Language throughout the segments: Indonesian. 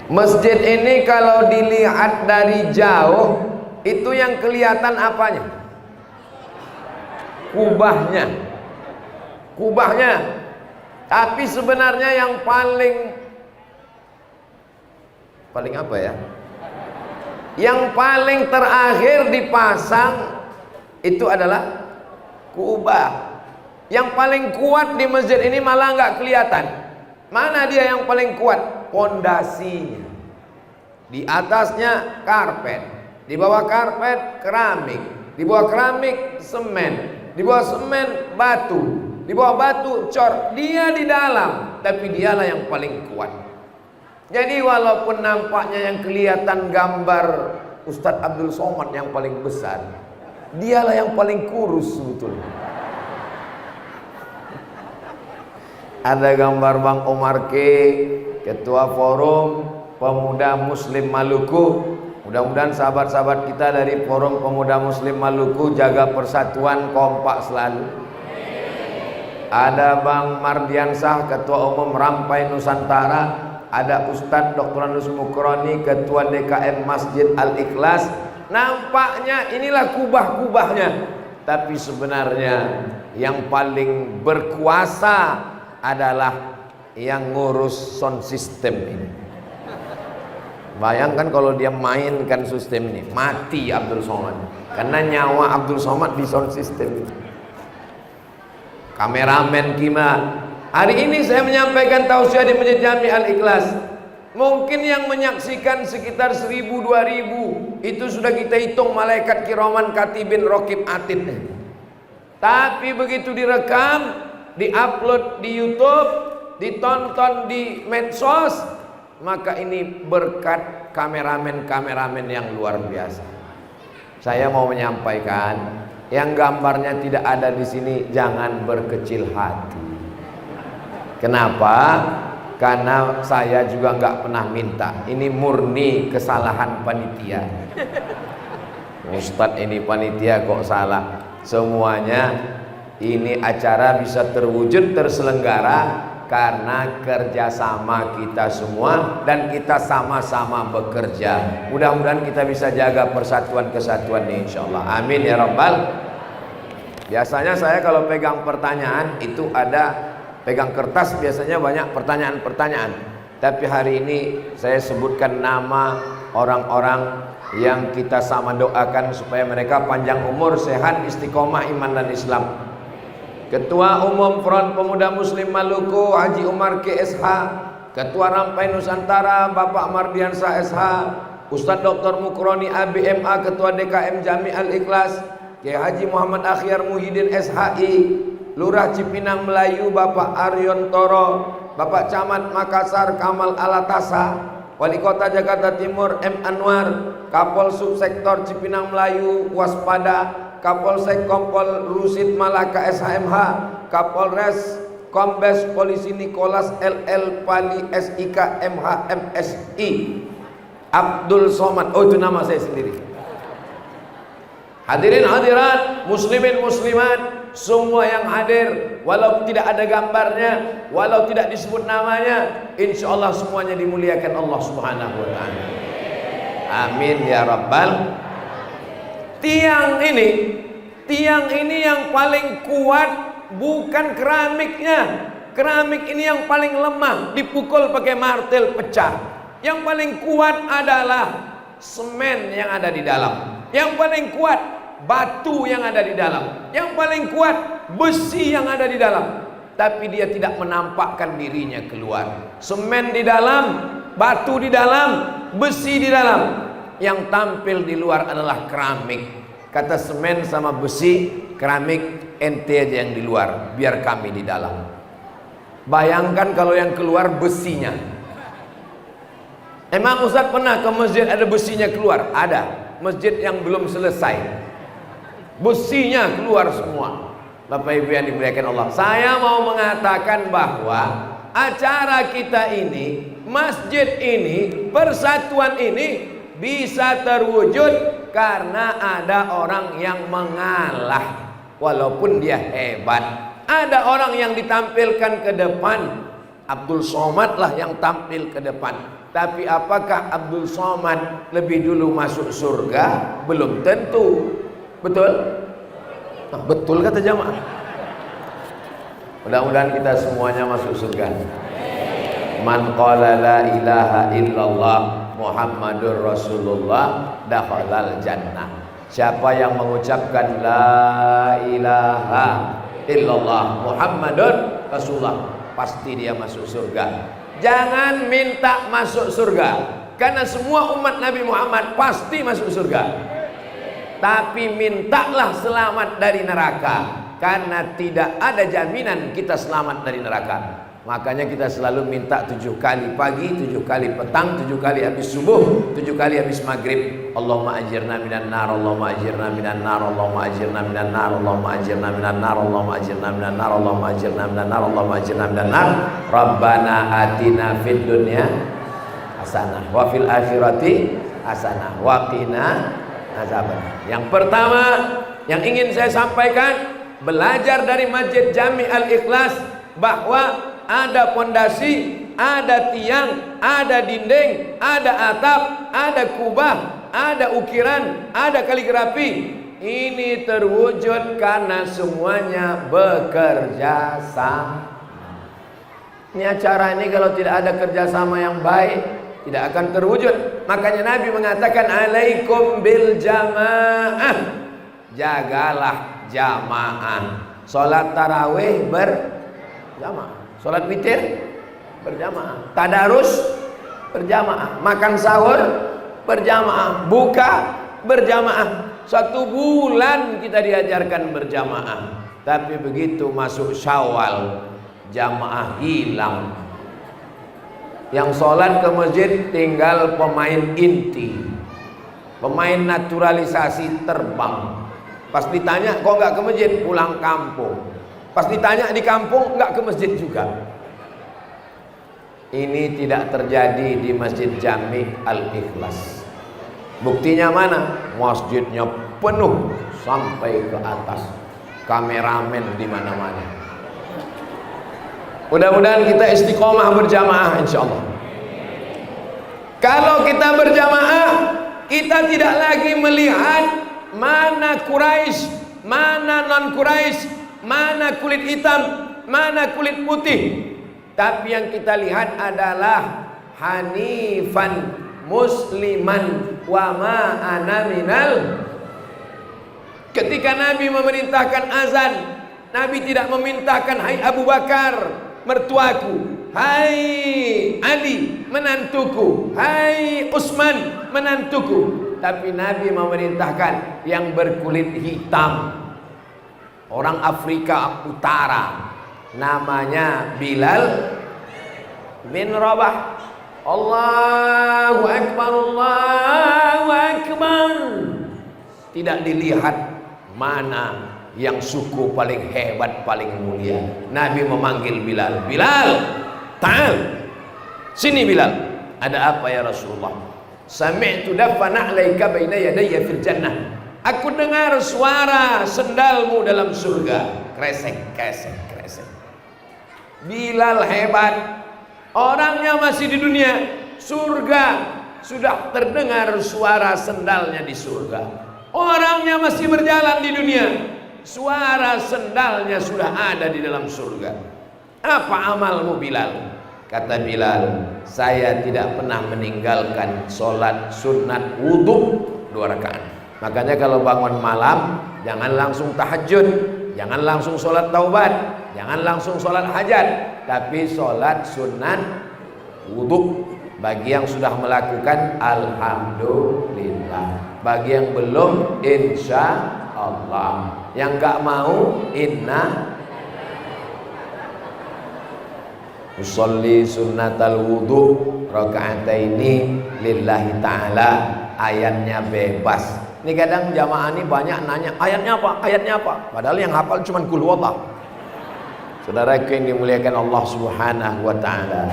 Masjid ini kalau dilihat dari jauh, itu yang kelihatan apanya? Kubahnya. Kubahnya. Tapi sebenarnya yang paling apa ya? Yang paling terakhir dipasang itu adalah kubah. Yang paling kuat di masjid ini malah nggak kelihatan. Mana dia yang paling kuat? Pondasinya. Di atasnya karpet, di bawah karpet keramik, di bawah keramik semen, di bawah semen batu, di bawah batu cor. Dia di dalam, tapi dialah yang paling kuat. Jadi walaupun nampaknya yang kelihatan gambar Ustadz Abdul Somad yang paling besar, dialah yang paling kurus sebetulnya. Ada gambar Bang Omar K, Ketua Forum Pemuda Muslim Maluku. Mudah-mudahan sahabat-sahabat kita dari Forum Pemuda Muslim Maluku jaga persatuan, kompak selalu. Ada Bang Mardiansah, Ketua Umum Rampai Nusantara. Ada Ustadz Dr. Anus Mukroni, Ketua DKM Masjid Al-Ikhlas. Nampaknya inilah kubah-kubahnya, tapi sebenarnya yang paling berkuasa adalah yang ngurus sound system ini. Bayangkan kalau dia mainkan sistem ini, mati Abdul Somad, karena nyawa Abdul Somad di sound system ini. Kameramen Kima. Hari ini saya menyampaikan tausiah di Masjid Jami Al-Ikhlas. Mungkin yang menyaksikan sekitar 1000-2000, itu sudah kita hitung malaikat kiraman katibin rokib atid. Tapi begitu direkam, diupload di YouTube, ditonton di medsos, maka ini berkat kameramen-kameramen yang luar biasa. Saya mau menyampaikan, yang gambarnya tidak ada di sini jangan berkecil hati. Kenapa? Karena saya juga nggak pernah minta. Ini murni kesalahan panitia. Ustadz ini panitia kok salah. Semuanya ini acara bisa terwujud, terselenggara karena kerjasama kita semua, dan kita sama-sama bekerja. Mudah-mudahan kita bisa jaga persatuan kesatuan ini, insyaallah. Amin ya rabbal. Biasanya saya kalau pegang pertanyaan itu ada pegang kertas, biasanya banyak pertanyaan-pertanyaan. Tapi hari ini saya sebutkan nama orang-orang yang kita sama doakan supaya mereka panjang umur, sehat, istiqomah iman dan Islam. Ketua Umum Front Pemuda Muslim Maluku Haji Umar K. SH, Ketua Rampai Nusantara Bapak Mardiansah SH, Ustadz Dr. Mukroni ABMA, Ketua DKM Jami Al-Ikhlas, Kiai Haji Muhammad Akhyar Muhyiddin SHI, Lurah Cipinang Melayu Bapak Aryon Toro, Bapak Camat Makassar Kamal Alatasa, Wali Kota Jakarta Timur M. Anwar, Kapol Subsektor Cipinang Melayu Waspada, Kapolsek Kompol Rusid Malaka SHMH, Kapolres Kombes Polisi Nikolas LL Pali SIK MH MSI, Abdul Somad. Oh, itu nama saya sendiri. Hadirin hadirat, muslimin muslimat, semua yang hadir, walau tidak ada gambarnya, walau tidak disebut namanya, insya Allah semuanya dimuliakan Allah Subhanahu wa ta'ala. Amin ya rabbal. Tiang ini yang paling kuat bukan keramiknya. Keramik ini yang paling lemah, dipukul pakai martil pecah. Yang paling kuat adalah semen yang ada di dalam. Yang paling kuat batu yang ada di dalam. Yang paling kuat besi yang ada di dalam. Tapi dia tidak menampakkan dirinya keluar. Semen di dalam, batu di dalam, besi di dalam. Yang tampil di luar adalah keramik. Kata semen sama besi, keramik ente aja yang di luar, biar kami di dalam. Bayangkan kalau yang keluar besinya. Emang Ustaz pernah ke masjid ada besinya keluar? Ada. Masjid yang belum selesai, besinya keluar semua. Bapak Ibu yang dimuliakan Allah, saya mau mengatakan bahwa acara kita ini, masjid ini, persatuan ini bisa terwujud karena ada orang yang mengalah walaupun dia hebat. Ada orang yang ditampilkan ke depan, Abdul Somad lah yang tampil ke depan. Tapi apakah Abdul Somad lebih dulu masuk surga? Belum tentu. Betul? Nah, betul kata jamaah. Mudah-mudahan kita semuanya masuk surga. Man qala la ilaha illallah Muhammadur Rasulullah dakhalal jannah. Siapa yang mengucapkan la ilaha illallah Muhammadur Rasulullah, pasti dia masuk surga. Jangan minta masuk surga, karena semua umat Nabi Muhammad pasti masuk surga. Tapi mintalah selamat dari neraka, karena tidak ada jaminan kita selamat dari neraka. Makanya kita selalu minta 7 kali pagi, 7 kali petang, 7 kali habis subuh, 7 kali habis maghrib. Allahumma ajirna minan nar, Allahumma ajirna minan nar, Allahumma ajirna minan nar, Allahumma ajirna minan nar, Allahumma ajirna minan nar, Allahumma ajirna minan nar, Allahumma ajirna minan nar. Rabbana atina fid dunya hasanah wa fil akhirati hasanah wa qina azabannar. Yang pertama yang ingin saya sampaikan, belajar dari Masjid Jami Al-Ikhlas bahwa ada pondasi, ada tiang, ada dinding, ada atap, ada kubah, ada ukiran, ada kaligrafi. Ini terwujud karena semuanya bekerja sama. Ini acara ini kalau tidak ada kerjasama yang baik, tidak akan terwujud. Makanya Nabi mengatakan alaikum bil jamaah. Jagalah jamaah. Salat tarawih berjamaah. Sholat witir berjamaah, tadarus berjamaah, makan sahur berjamaah, buka berjamaah. 1 bulan kita diajarkan berjamaah. Tapi begitu masuk Syawal, jamaah hilang. Yang sholat ke masjid tinggal pemain inti, pemain naturalisasi terbang. Pas ditanya kok nggak ke masjid, pulang kampung. Pas ditanya di kampung, nggak ke masjid juga. Ini tidak terjadi di Masjid Jami Al-Ikhlas. Buktinya mana? Masjidnya penuh sampai ke atas, kameramen di mana-mana. Mudah-mudahan kita istiqomah berjamaah insyaallah. Kalau kita berjamaah, kita tidak lagi melihat mana Quraisy, mana non Quraisy, mana kulit hitam, mana kulit putih. Tapi yang kita lihat adalah hanifan musliman wa ma ana minal. Ketika Nabi memerintahkan azan, Nabi tidak memintakan hai Abu Bakar mertuaku, hai Ali menantuku, hai Utsman menantuku. Tapi Nabi memerintahkan yang berkulit hitam, orang Afrika Utara, namanya Bilal bin Rabah. Allahu Akbar, Allahu Akbar. Tidak dilihat mana yang suku paling hebat, paling mulia. Nabi memanggil Bilal, Bilal, ta'al, sini Bilal. Ada apa ya Rasulullah? Sami'tu daffa na'laika baina yadayya fil jannah. Aku dengar suara sendalmu dalam surga. Kresek, kresek, kresek. Bilal hebat. Orangnya masih di dunia. Surga sudah terdengar suara sendalnya di surga. Orangnya masih berjalan di dunia. Suara sendalnya sudah ada di dalam surga. Apa amalmu Bilal? Kata Bilal, saya tidak pernah meninggalkan sholat sunat wudhu 2 rakaat. Makanya kalau bangun malam, jangan langsung tahajud, jangan langsung sholat taubat, jangan langsung sholat hajat, tapi sholat sunat wudhu. Bagi yang sudah melakukan, alhamdulillah. Bagi yang belum, insya Allah. Yang gak mau, inna usolli sunnatal wudu rakaataini lillahi ta'ala. Ayatnya bebas. Ini kadang jamaah ini banyak nanya, ayatnya apa? Ayatnya apa? Padahal yang hafal cuma qul huwallah. Saudara yang dimuliakan Allah Subhanahu wa taala.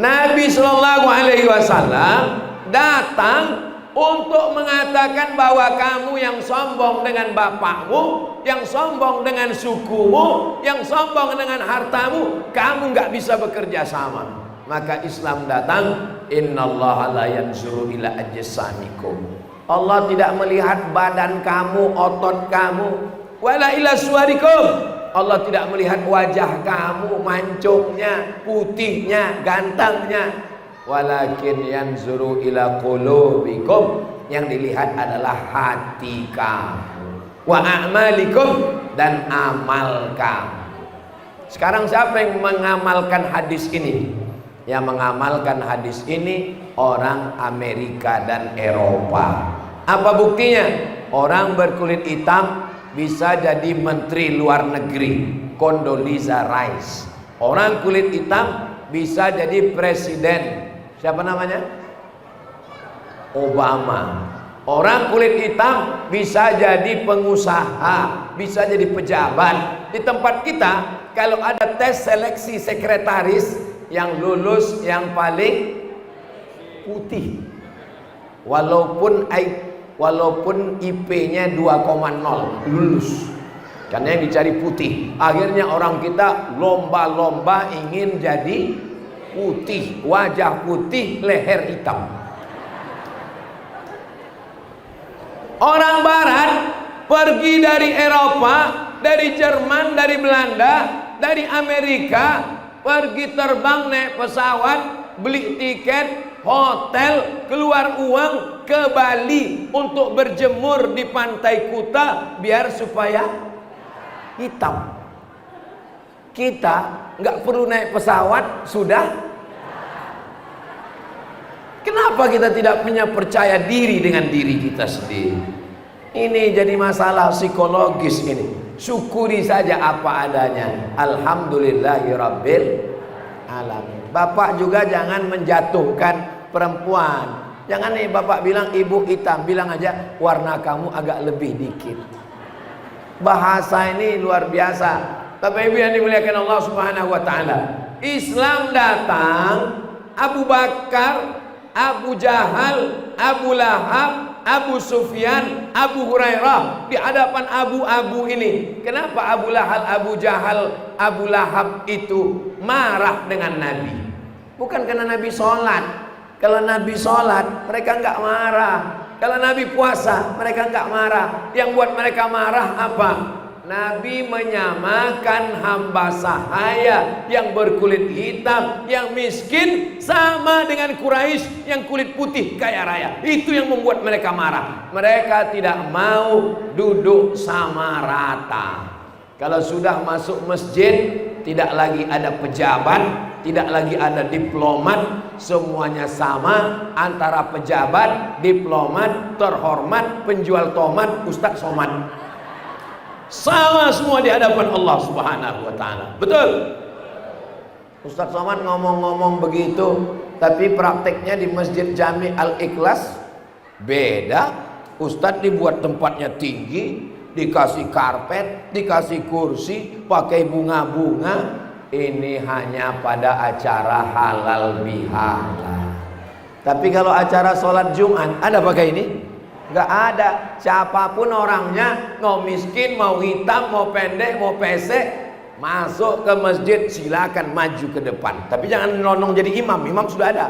Nabi sallallahu alaihi wasallam datang untuk mengatakan bahwa kamu yang sombong dengan bapakmu, yang sombong dengan sukumu, yang sombong dengan hartamu, kamu nggak bisa bekerja sama. maka Islam datang. Innallaha la yanzuru ila ajsamikum. Allah tidak melihat badan kamu, otot kamu, wala ila suwarikum. Allah tidak melihat wajah kamu, mancungnya, putihnya, gantengnya. Walakin yanzuru ila qulubikum. Yang dilihat adalah hati kamu. Wa a'malikum, dan amal kamu. Sekarang siapa yang mengamalkan hadis ini? Yang mengamalkan hadis ini orang Amerika dan Eropa. Apa buktinya? Orang berkulit hitam bisa jadi menteri luar negeri, Condoleezza Rice. Orang kulit hitam bisa jadi presiden. Siapa namanya? Obama. Orang kulit hitam bisa jadi pengusaha, bisa jadi pejabat. Di tempat kita, kalau ada tes seleksi sekretaris, yang lulus yang paling putih, walaupun IP-nya 2,0 lulus, karena yang dicari putih. Akhirnya orang kita lomba-lomba ingin jadi putih, wajah putih, leher hitam. Orang barat pergi dari Eropa, dari Jerman, dari Belanda, dari Amerika, pergi terbang naik pesawat, beli tiket, hotel, keluar uang ke Bali untuk berjemur di pantai Kuta biar supaya hitam. Kita nggak perlu naik pesawat sudah. Kenapa kita tidak punya percaya diri dengan diri kita sendiri? Ini jadi masalah psikologis ini. Syukuri saja apa adanya. Alhamdulillahirabbil alamin. Bapak juga jangan menjatuhkan perempuan. Jangan nih bapak bilang ibu hitam, bilang aja warna kamu agak lebih dikit. Bahasa ini luar biasa. Bapak Ibu yang dimuliakan Allah Subhanahu wa taala. Islam datang, Abu Bakar, Abu Jahal, Abu Lahab, Abu Sufyan, Abu Hurairah di hadapan abu-abu ini. Kenapa Abu Lahab, Abu Jahal, Abu Lahab itu marah dengan Nabi? Bukan karena Nabi sholat. Kalau Nabi sholat, mereka nggak marah. Kalau Nabi puasa, mereka nggak marah. Yang buat mereka marah apa? Nabi menyamakan hamba sahaya yang berkulit hitam, yang miskin sama dengan Quraisy yang kulit putih kaya raya. Itu yang membuat mereka marah. Mereka tidak mau duduk sama rata. Kalau sudah masuk masjid, tidak lagi ada pejabat, tidak lagi ada diplomat, semuanya sama antara pejabat, diplomat, terhormat, penjual tomat, Ustadz Somad. Sama semua di hadapan Allah Subhanahu wa taala. Betul? Ustadz Somad ngomong-ngomong begitu, tapi prakteknya di Masjid Jami Al-Ikhlas beda. Ustadz dibuat tempatnya tinggi, dikasih karpet, dikasih kursi, pakai bunga-bunga. Ini hanya pada acara halal bihalal. Tapi kalau acara sholat Jumat ada pakai ini? Nggak ada. Siapapun orangnya, mau miskin, mau hitam, mau pendek, mau pesek, masuk ke masjid silakan maju ke depan. Tapi jangan nonong jadi imam. Imam sudah ada.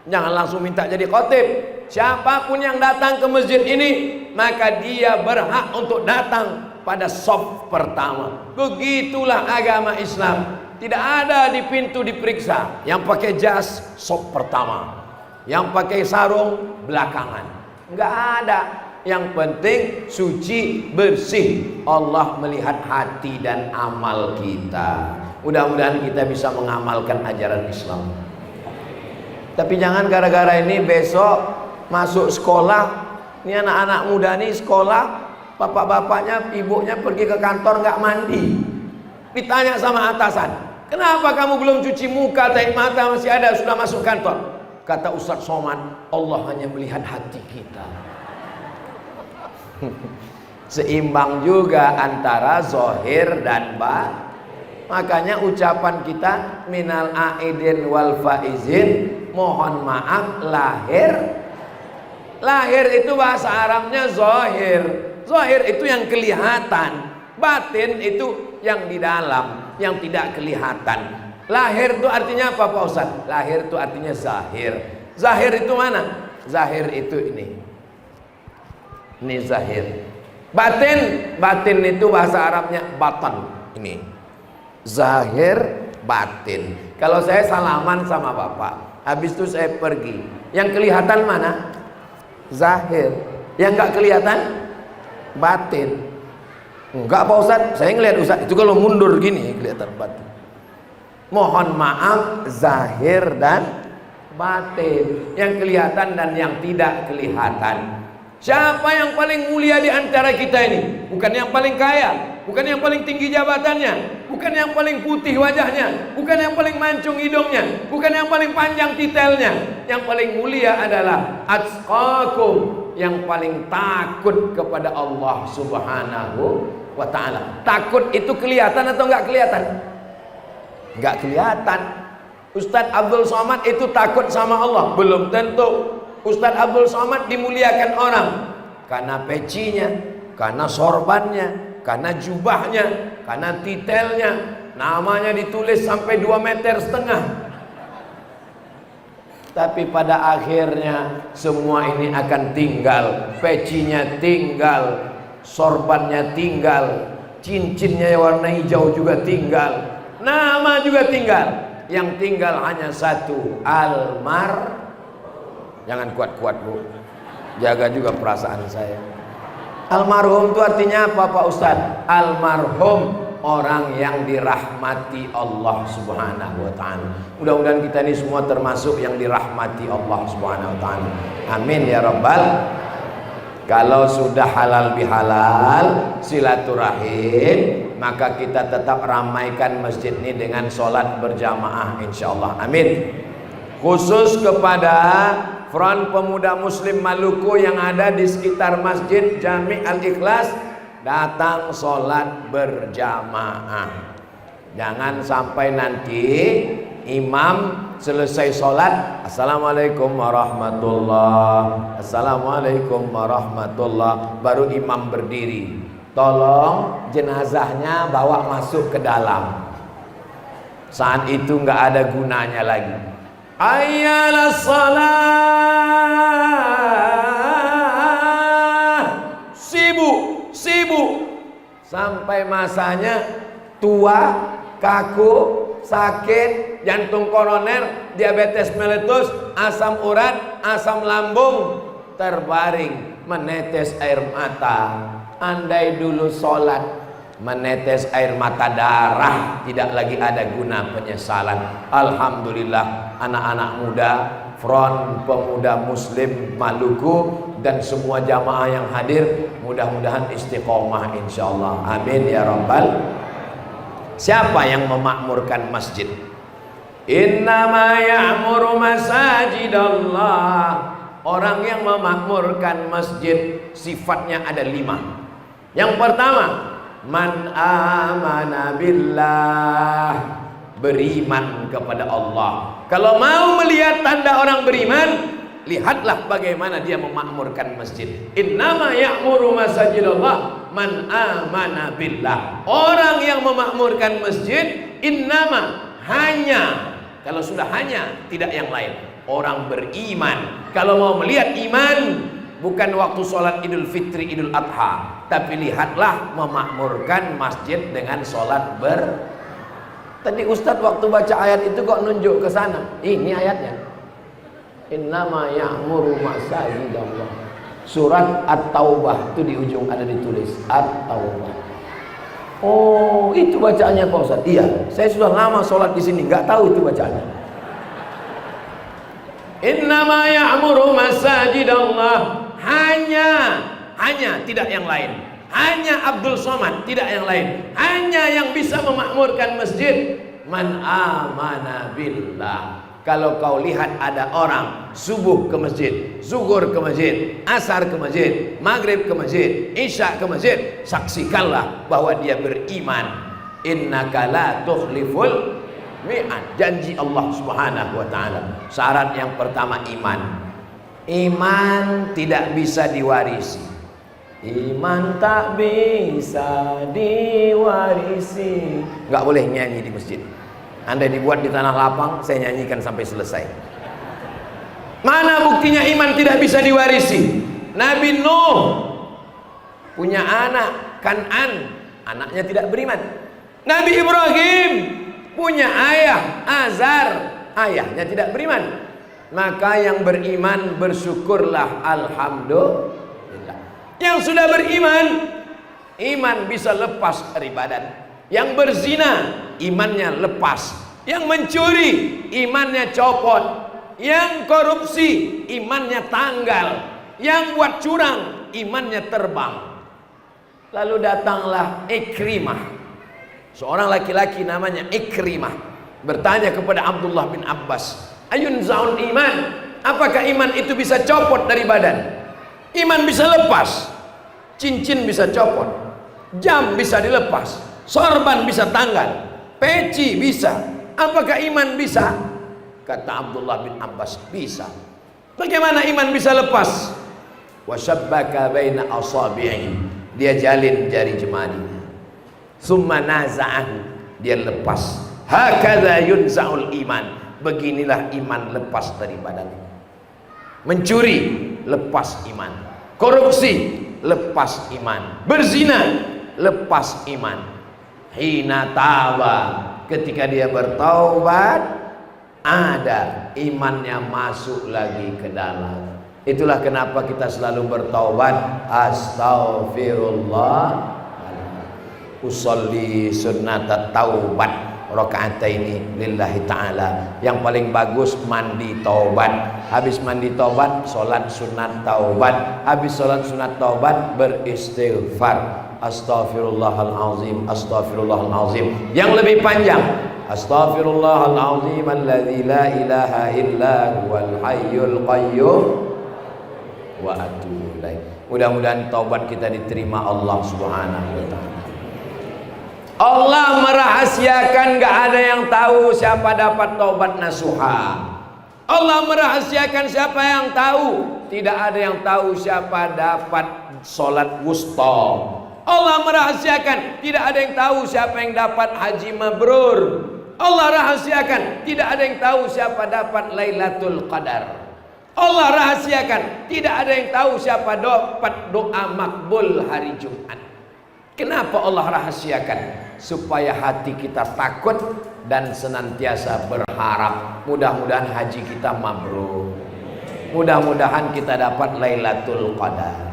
Jangan langsung minta jadi khotib. Siapapun yang datang ke masjid ini, maka dia berhak untuk datang pada shaf pertama. Begitulah agama Islam. Tidak ada di pintu diperiksa. Yang pakai jas shaf pertama, yang pakai sarung belakangan. Enggak ada. Yang penting suci, bersih. Allah melihat hati dan amal kita. Mudah-mudahan kita bisa mengamalkan ajaran Islam. Tapi jangan gara-gara ini besok masuk sekolah, ini anak-anak muda nih sekolah, bapak-bapaknya, ibunya pergi ke kantor nggak mandi. Ditanya sama atasan, kenapa kamu belum cuci muka, tarik mata masih ada, sudah masuk kantor? Kata Ustadz Somad, Allah hanya melihat hati kita. Seimbang juga antara zahir dan batin. Makanya ucapan kita minal aidin wal faizin, mohon maaf lahir. Lahir itu bahasa Arabnya zahir. Zahir itu yang kelihatan. Batin itu yang di dalam, yang tidak kelihatan. Lahir itu artinya apa Pak Ustaz? Lahir itu artinya zahir. Zahir itu mana? Zahir itu ini. Ini zahir. Batin itu bahasa Arabnya batan. Ini. Zahir, batin. Kalau saya salaman sama Bapak, habis itu saya pergi. Yang kelihatan mana? Zahir. Yang enggak kelihatan? Batin. Enggak Pak Ustaz, saya ngelihat Ustaz itu kalau mundur gini kelihatan batin. Mohon maaf, zahir dan batin, yang kelihatan dan yang tidak kelihatan. Siapa yang paling mulia di antara kita ini? Bukan yang paling kaya, bukan yang paling tinggi jabatannya, bukan yang paling putih wajahnya, bukan yang paling mancung hidungnya, bukan yang paling panjang titelnya. Yang paling mulia adalah atqakum, yang paling takut kepada Allah Subhanahu wa ta'ala. Takut itu kelihatan atau enggak kelihatan? Enggak kelihatan. Ustadz Abdul Somad itu takut sama Allah? Belum tentu. Ustadz Abdul Somad dimuliakan orang karena pecinya, karena sorbannya, karena jubahnya, karena titelnya, namanya ditulis sampai 2,5 meter. Tapi pada akhirnya semua ini akan tinggal. Pecinya tinggal, sorbannya tinggal, cincinnya warna hijau juga tinggal, nama juga tinggal. Yang tinggal hanya satu, jangan kuat-kuat Bu, jaga juga perasaan saya. Almarhum itu artinya apa Pak Ustadz? Almarhum orang yang dirahmati Allah Subhanahu wa ta'ala. Mudah-mudahan kita ini semua termasuk yang dirahmati Allah Subhanahu wa ta'ala. Amin ya Rabbal. Kalau sudah halal bihalal silaturahim, maka kita tetap ramaikan masjid ini dengan sholat berjamaah insyaallah. Amin. Khusus kepada Front Pemuda Muslim Maluku yang ada di sekitar Masjid Jami Al-Ikhlas, datang sholat berjamaah. Jangan sampai nanti imam selesai sholat, assalamualaikum warahmatullah, assalamualaikum warahmatullah, baru imam berdiri. Tolong jenazahnya bawa masuk ke dalam. Saat itu nggak ada gunanya lagi. Ayyalas salah, sibuk sampai masanya tua, kaku, sakit, jantung koroner, diabetes meletus, asam urat, asam lambung, terbaring, menetes air mata. Andai dulu sholat menetes air mata darah, tidak lagi ada guna penyesalan. Alhamdulillah, anak-anak muda Front Pemuda Muslim Maluku dan semua jamaah yang hadir, mudah-mudahan istiqomah insyaallah. Amin ya Rabbal. Siapa yang memakmurkan masjid? Innama ya'muru masajidallah. Orang yang memakmurkan masjid sifatnya ada 5. Yang pertama, man amana billah, beriman kepada Allah. Kalau mau melihat tanda orang beriman, lihatlah bagaimana dia memakmurkan masjid. Innama ya'muru masajidallah man amana billah. Orang yang memakmurkan masjid, innama, hanya, kalau sudah hanya, tidak yang lain, orang beriman. Kalau mau melihat iman, bukan waktu sholat Idul Fitri, Idul Adha, tapi lihatlah memakmurkan masjid dengan sholat Tadi Ustadz waktu baca ayat itu kok nunjuk ke sana. Ini ayatnya. Innama ya'muru masajidallah. Surat At-Taubah itu di ujung ada ditulis At-Taubah. Oh, itu bacaannya Pak Ustadz. Iya, saya sudah lama sholat di sini, nggak tahu itu bacaannya. Innama ya'muru masajidallah. Hanya, tidak yang lain. Hanya Abdul Somad, tidak yang lain. Hanya yang bisa memakmurkan masjid, man amana billah. Kalau kau lihat ada orang subuh ke masjid, zuhur ke masjid, asar ke masjid, maghrib ke masjid, isya ke masjid, saksikanlah bahwa dia beriman. Innaka la tukhliful mi'ad. Janji Allah Subhanahu wa ta'ala. Syarat yang pertama iman. Iman tidak bisa diwarisi. Iman tak bisa diwarisi. Nggak boleh nyanyi di masjid. Andai dibuat di tanah lapang, saya nyanyikan sampai selesai. Mana buktinya iman tidak bisa diwarisi? Nabi Nuh punya anak Kan'an, anaknya tidak beriman. Nabi Ibrahim punya ayah Azar, ayahnya tidak beriman. Maka yang beriman bersyukurlah, alhamdulillah. Yang sudah beriman, iman bisa lepas dari badan. Yang berzina, imannya lepas. Yang mencuri, imannya copot. Yang korupsi, imannya tanggal. Yang buat curang, imannya terbang. Lalu datanglah Ikrimah, seorang laki-laki namanya Ikrimah, bertanya kepada Abdullah bin Abbas, ayun zaun iman, apakah iman itu bisa copot dari badan? Iman bisa lepas, cincin bisa copot, jam bisa dilepas, sorban bisa tanggal, peci bisa. Apakah iman bisa? Kata Abdullah bin Abbas, bisa. Bagaimana iman bisa lepas? Wasyabbaka baina asabi'i, dia jalin jari jemarinya. Summa naza'ahu, dia lepas. Hakadza yunza'ul iman, beginilah iman lepas dari badan. Mencuri lepas iman, korupsi lepas iman, berzina lepas iman. Hina taba, ketika dia bertaubat, ada imannya masuk lagi ke dalam. Itulah kenapa kita selalu bertaubat. Astaghfirullah, usolli sunnat taubat rakaataini lillahi ta'ala. Yang paling bagus mandi taubat. Habis mandi taubat, sholat sunat taubat. Habis sholat sunat taubat, beristighfar. Astaghfirullahalazim, astaghfirullahalazim. Yang lebih panjang, astaghfirullahalazim alladzi la ilaha illa huwal hayyul qayyum wa atubu ilaih. Mudah-mudahan taubat kita diterima Allah Subhanahu wa taala. Allah merahasiakan, gak ada yang tahu siapa dapat taubat nasuha. Allah merahasiakan, siapa yang tahu? Tidak ada yang tahu siapa dapat salat wusta. Allah merahasiakan, tidak ada yang tahu siapa yang dapat haji mabrur. Allah rahasiakan, tidak ada yang tahu siapa dapat Lailatul Qadar. Allah rahasiakan, tidak ada yang tahu siapa dapat doa makbul hari Jumat. Kenapa Allah rahasiakan? Supaya hati kita takut dan senantiasa berharap. Mudah-mudahan haji kita mabrur. Mudah-mudahan kita dapat Lailatul Qadar.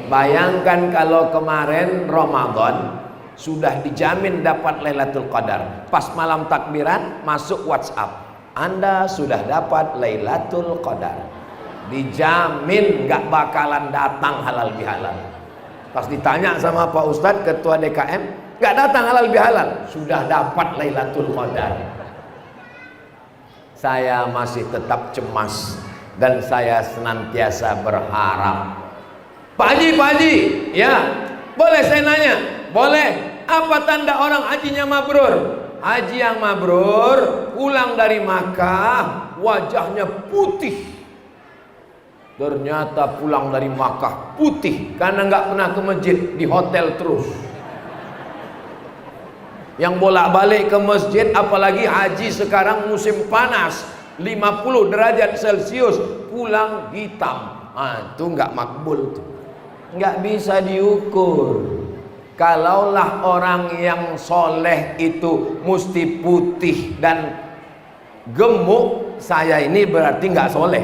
Bayangkan kalau kemarin Ramadan sudah dijamin dapat Lailatul Qadar, pas malam takbiran masuk WhatsApp, Anda sudah dapat Lailatul Qadar. Dijamin gak bakalan datang halal bihalal. Pas ditanya sama Pak Ustadz ketua DKM, gak datang halal bihalal, sudah dapat Lailatul Qadar. Saya masih tetap cemas dan saya senantiasa berharap. Pak Haji, ya, boleh saya nanya? Boleh. Apa tanda orang hajinya mabrur? Haji yang mabrur pulang dari Makkah wajahnya putih. Ternyata pulang dari Makkah putih karena nggak pernah ke masjid, di hotel terus. Yang bolak-balik ke masjid, apalagi haji sekarang musim panas 50 derajat Celcius, pulang hitam. Itu nggak makbul tuh. Nggak bisa diukur. Kalaulah orang yang soleh itu mesti putih dan gemuk, saya ini berarti nggak soleh.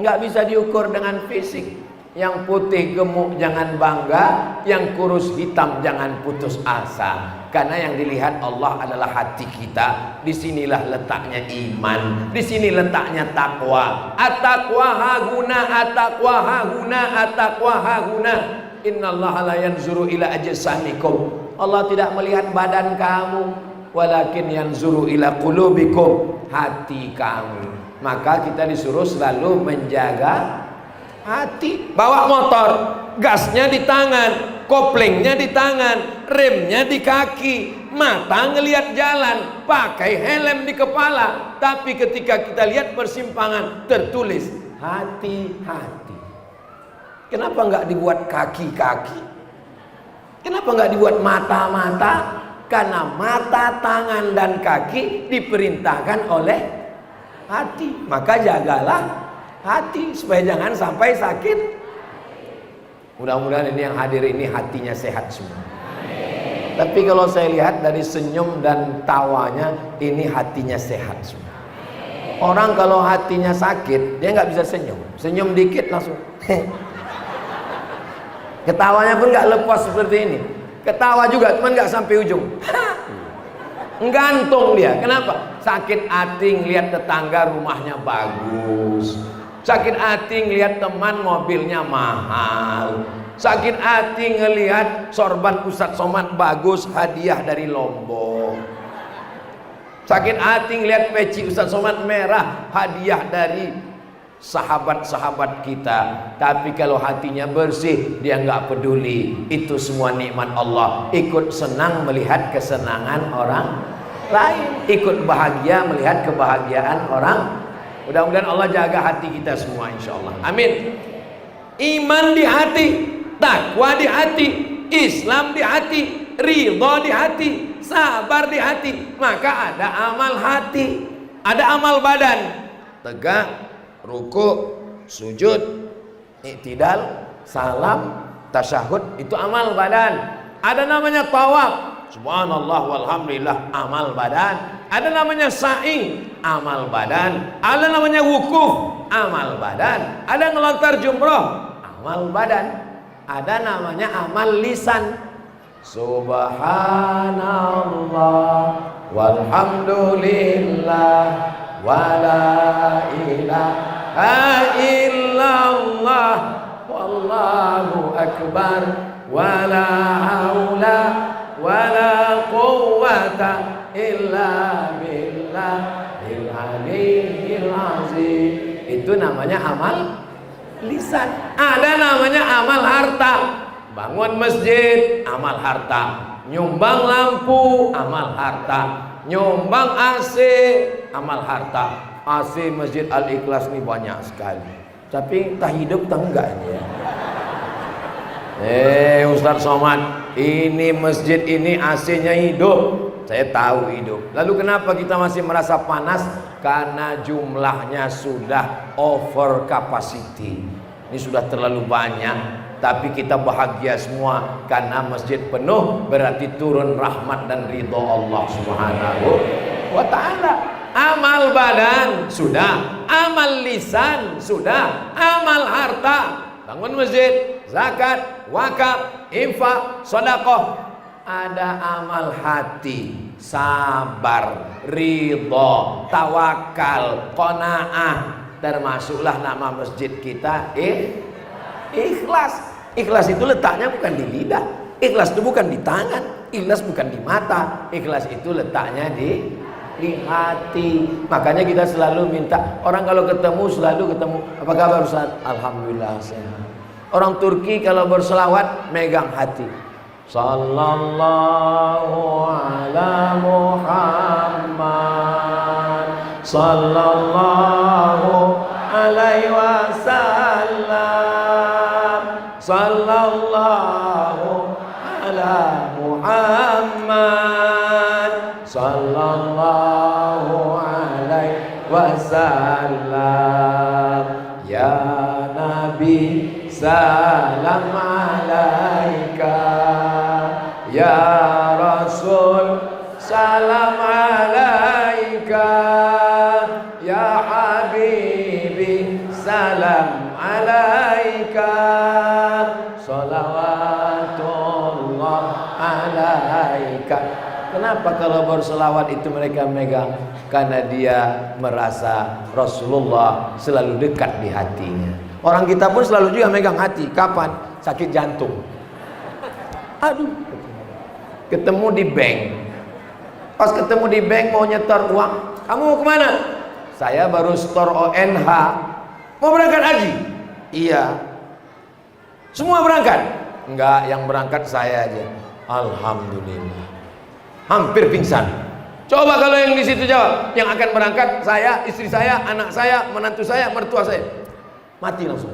Nggak bisa diukur dengan fisik. Yang putih gemuk jangan bangga, yang kurus hitam jangan putus asa. Karena yang dilihat Allah adalah hati kita. Disinilah letaknya iman, di sini letaknya takwa. At-taqwa haguna, at-taqwa haguna, at-taqwa haguna. Innallaha la yanzuru ila ajsamikum. Allah tidak melihat badan kamu, walakin yanzuru ila qulubikum, hati kamu. Maka kita disuruh selalu menjaga hati. Bawa motor, gasnya di tangan, koplingnya di tangan, remnya di kaki, mata ngelihat jalan, pakai helm di kepala. Tapi ketika kita lihat persimpangan tertulis hati-hati. Kenapa nggak dibuat kaki-kaki? Kenapa nggak dibuat mata-mata? Karena mata, tangan, dan kaki diperintahkan oleh hati. Maka jagalah hati supaya jangan sampai sakit. Mudah-mudahan ini yang hadir ini hatinya sehat semua. Tapi kalau saya lihat dari senyum dan tawanya, ini hatinya sehat semua. Orang kalau hatinya sakit, dia nggak bisa senyum. Senyum dikit langsung. Ketawanya pun nggak lepas seperti ini. Ketawa juga, cuman nggak sampai ujung. Gantung dia. Kenapa? Sakit hati ngelihat tetangga rumahnya bagus. Sakit hati ngelihat teman mobilnya mahal. Sakit hati ngelihat sorban Ustadz Somad bagus, hadiah dari Lombok. Sakit hati ngelihat peci Ustadz Somad merah, hadiah dari sahabat-sahabat kita. Tapi kalau hatinya bersih, dia nggak peduli. Itu semua nikmat Allah. Ikut senang melihat kesenangan orang lain, ikut bahagia melihat kebahagiaan orang. Mudah-mudahan Allah jaga hati kita semua, insya Allah. Amin. Iman di hati, takwa di hati, Islam di hati, ridho di hati, sabar di hati. Maka ada amal hati, ada amal badan. Tegak, ruku, sujud, i'tidal, salam, tasyahud, itu amal badan. Ada namanya tawaf, subhanallah walhamdulillah, amal badan. Ada namanya sa'i, amal badan. Ada namanya wukuf, amal badan. Ada ngelontar jumroh, amal badan. Ada namanya amal lisan, subhanallah walhamdulillah wala ilaha illallah wallahu akbar wala haula wala quwwata illa billahil aliyyil azim. Itu namanya amal lisan. Ada namanya amal harta. Bangun masjid, amal harta. Nyumbang lampu, amal harta. Nyumbang AC, amal harta. AC Masjid Al-Ikhlas ini banyak sekali. Tapi tak hidup tak enggak ini ya. Ustadz Somad, ini masjid ini AC-nya hidup. Saya tahu hidup. Lalu kenapa kita masih merasa panas? Karena jumlahnya sudah over capacity. Ini sudah terlalu banyak. Tapi kita bahagia semua karena masjid penuh, berarti turun rahmat dan ridho Allah Subhanahu wa ta'ala. Amal badan sudah, amal lisan sudah, amal harta, bangun masjid, zakat, wakaf, infak, sedekah. Ada amal hati, sabar, ridho, tawakal, qanaah. Termasuklah nama masjid kita ikhlas. Ikhlas itu letaknya bukan di lidah, ikhlas itu bukan di tangan, ikhlas bukan di mata, ikhlas itu letaknya di hati. Makanya kita selalu minta, orang kalau ketemu selalu ketemu, apa kabar Ustaz? Alhamdulillah sehat. Orang Turki kalau berselawat megang hati. Sallallahu ala Muhammad sallallahu alaihi wasallam sallallahu ala Muhammad sallallahu alaihi wasallam. Ya Nabi salam alaika, ya Rasul salam alaika, ya Habibi salam alaika, salawatullah alaika. Kenapa kalau berselawat itu mereka megang? Karena dia merasa Rasulullah selalu dekat di hatinya. Orang kita pun selalu juga megang hati. Kapan? Sakit jantung. Aduh, ketemu di bank. Pas ketemu di bank mau nyetor uang, kamu mau kemana? Saya baru store ONH. Mau berangkat haji? Iya. Semua berangkat? Enggak, yang berangkat saya aja. Alhamdulillah. Hampir pingsan. Coba kalau yang di situ jawab, yang akan berangkat saya, istri saya, anak saya, menantu saya, mertua saya. Mati langsung.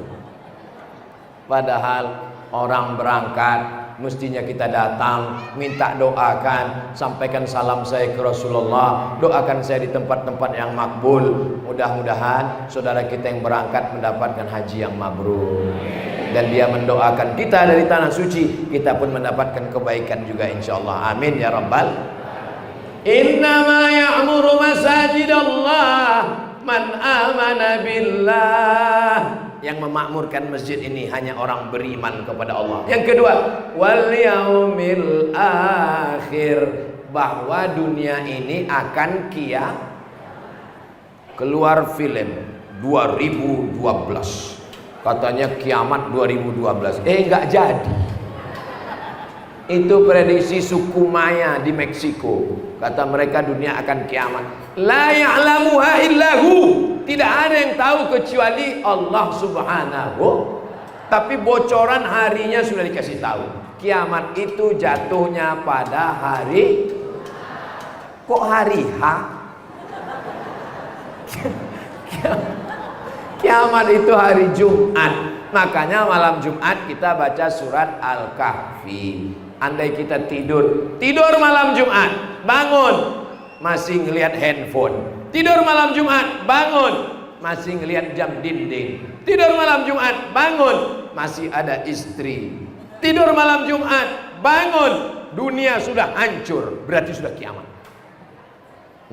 Padahal orang berangkat mestinya kita datang, minta doakan, sampaikan salam saya ke Rasulullah, doakan saya di tempat-tempat yang makbul. Mudah-mudahan saudara kita yang berangkat mendapatkan haji yang mabrur, dan dia mendoakan kita dari tanah suci, kita pun mendapatkan kebaikan juga insyaallah. Amin ya rabbal. Innama ya'muru masajidallah man amana billah. Yang memakmurkan masjid ini hanya orang beriman kepada Allah. Yang kedua, wal yaumil akhir, bahwa dunia ini akan kiamat. Keluar film 2012, katanya kiamat 2012. Enggak jadi. Itu prediksi suku Maya di Meksiko. Kata mereka dunia akan kiamat. La ya'lamuha illahu. Tidak ada yang tahu kecuali Allah subhanahu. Tapi bocoran harinya sudah dikasih tahu. Kiamat itu jatuhnya pada hari. Kok hari H? Kiamat itu hari Jumat. Makanya malam Jumat kita baca surat Al-Kahfi. Andai kita tidur malam Jumat, bangun masih ngelihat handphone. Tidur malam Jumat, bangun masih ngelihat jam dinding. Tidur malam Jumat, bangun masih ada istri. Tidur malam Jumat, bangun dunia sudah hancur, berarti sudah kiamat.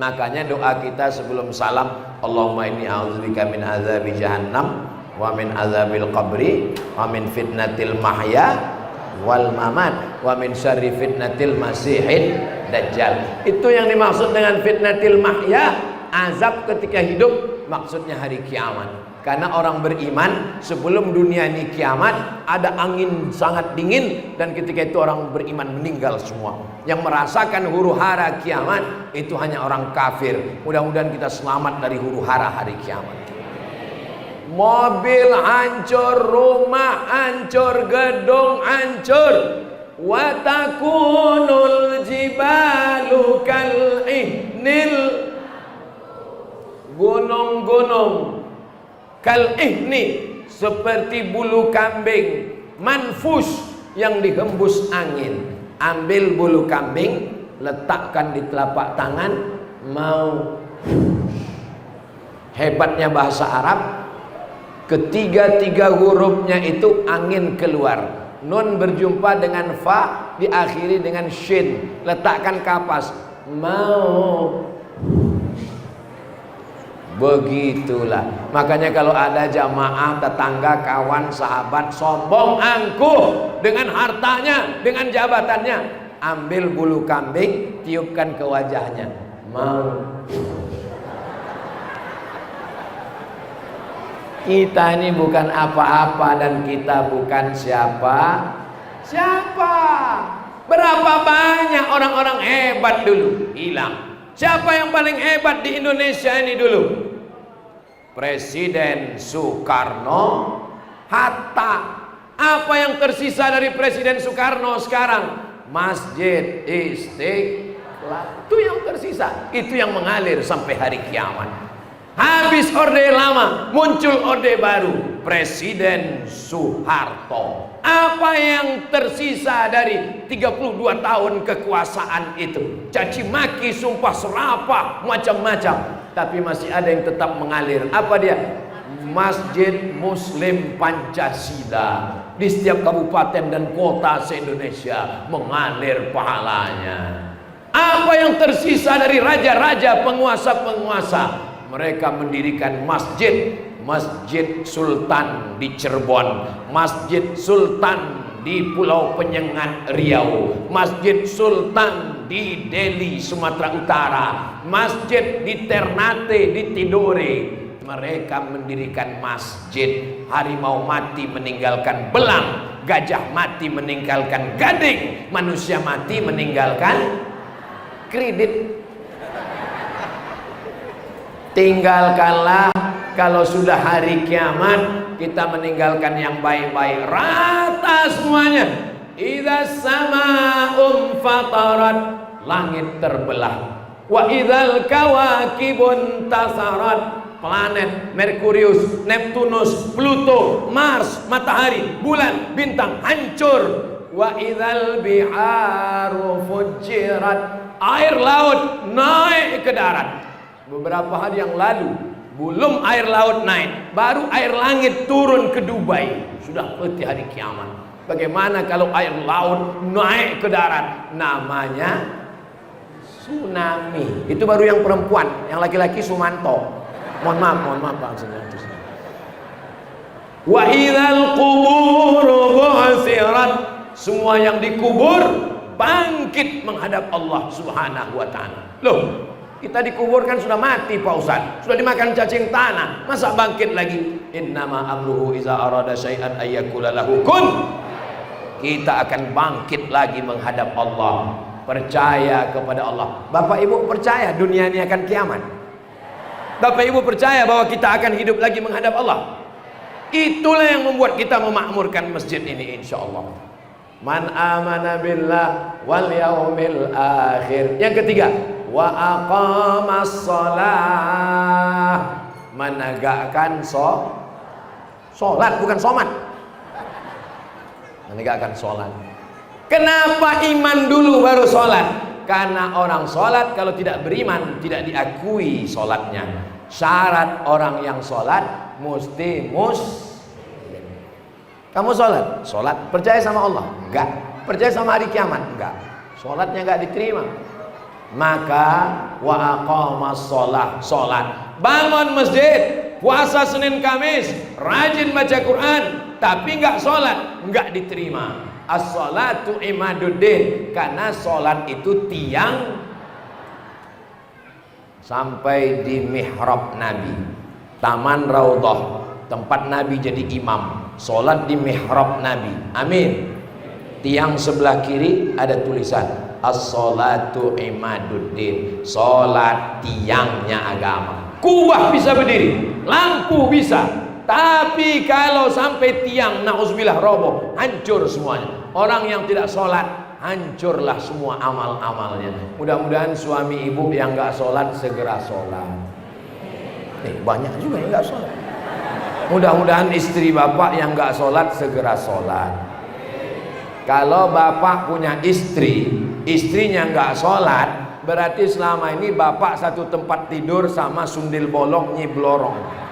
Makanya doa kita sebelum salam, Allahumma inni a'udzubika min azabi jahannam wa min azabil qabri wa min fitnatil mahya wal mamat wa min syarri fitnatil masihid dajjal. Itu yang dimaksud dengan fitnatil mahya, azab ketika hidup, maksudnya hari kiamat. Karena orang beriman sebelum dunia ini kiamat ada angin sangat dingin, dan ketika itu orang beriman meninggal semua. Yang merasakan huru-hara kiamat itu hanya orang kafir. Mudah-mudahan kita selamat dari huru-hara hari kiamat. Mobil hancur, rumah hancur, gedung hancur. Wa takunul jibalu kal ihnil, gunung-gunung kal ihni, seperti bulu kambing, manfus, yang dihembus angin. Ambil bulu kambing, letakkan di telapak tangan, mau. Hebatnya bahasa Arab, ketiga-tiga hurufnya itu angin keluar. Nun berjumpa dengan fa, diakhiri dengan shin. Letakkan kapas, mau. Begitulah. Makanya kalau ada jamaah, tetangga, kawan, sahabat sombong, angkuh dengan hartanya, dengan jabatannya, ambil bulu kambing, tiupkan ke wajahnya, mau. Kita ini bukan apa-apa, dan kita bukan siapa. Berapa banyak orang-orang hebat dulu hilang. Siapa yang paling hebat di Indonesia ini dulu? Presiden Soekarno, Hatta. Apa yang tersisa dari Presiden Soekarno sekarang? Masjid Istiqlal. Itu yang tersisa. Itu yang mengalir sampai hari kiamat. Habis orde lama, muncul orde baru, Presiden Soeharto. Apa yang tersisa dari 32 tahun kekuasaan itu? Caci maki, sumpah serapah, macam-macam. Tapi masih ada yang tetap mengalir. Apa dia? Masjid Muslim Pancasila. Di setiap kabupaten dan kota se-Indonesia mengalir pahalanya. Apa yang tersisa dari raja-raja, penguasa-penguasa? Mereka mendirikan Masjid Sultan di Cirebon, Masjid Sultan di Pulau Penyengat Riau, Masjid Sultan di Delhi Sumatera Utara, masjid di Ternate di Tidore. Mereka mendirikan masjid. Harimau mati meninggalkan belang, gajah mati meninggalkan gading, manusia mati meninggalkan kredit. Tinggalkanlah kalau sudah hari kiamat, kita meninggalkan yang baik-baik, rata semuanya. Idza sama'un fatarat, langit terbelah. Wa idzal kawakibun tasarat, planet Merkurius, Neptunus, Pluto, Mars, matahari, bulan, bintang hancur. Wa idzal biharu fujirat, air laut naik ke darat. Beberapa hari yang lalu, belum air laut naik, baru air langit turun ke Dubai. Sudah peti hari kiamat. Bagaimana kalau air laut naik ke darat? Namanya tsunami. Itu baru yang perempuan, yang laki-laki Sumanto. Mohon maaf Pak. Wa idzal quburu bu'sirat, semua yang dikubur bangkit menghadap Allah Subhanahu wa taala. Loh, kita dikuburkan sudah mati Pak Ustaz, sudah dimakan cacing tanah, masa bangkit lagi? Innama amruhu iza arada syai'an ayyakula lahu kun. Kita akan bangkit lagi menghadap Allah. Percaya kepada Allah. Bapak Ibu percaya dunia ini akan kiamat? Bapak Ibu percaya bahwa kita akan hidup lagi menghadap Allah? Itulah yang membuat kita memakmurkan masjid ini insyaallah. Man amana billah wal yaumil akhir. Yang ketiga, wa aqamas shalah, menegakkan sholat, bukan somat. Menegakkan sholat. Kenapa iman dulu baru sholat? Karena orang sholat kalau tidak beriman tidak diakui sholatnya. Syarat orang yang sholat mesti muslim. Kamu sholat? Sholat. Percaya sama Allah? Enggak. Percaya sama hari kiamat? Enggak. Sholatnya enggak diterima. Maka wa aqamas sholah, sholat. Bangun masjid, puasa Senin Kamis, rajin baca Quran, tapi enggak sholat, enggak diterima. As-sholatu imaduddin, karena sholat itu tiang. Sampai di mihrab Nabi, Taman Raudhah, tempat Nabi jadi imam, sholat di mihrab Nabi. Amin. Tiang sebelah kiri ada tulisan as-sholatu imaduddin, sholat tiangnya agama. Kubah bisa berdiri, lampu bisa, tapi kalau sampai tiang na'udzubillah roboh, hancur semuanya. Orang yang tidak sholat, hancurlah semua amal-amalnya. Mudah-mudahan suami ibu yang nggak sholat segera sholat. Banyak juga yang nggak sholat. Mudah-mudahan istri bapak yang nggak sholat segera sholat. Kalau bapak punya istri, istrinya nggak sholat, berarti selama ini bapak satu tempat tidur sama sundil bolong nyiblorong.